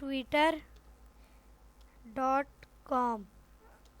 twitter.com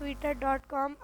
twitter.com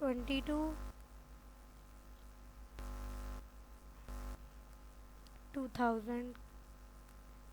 22 2000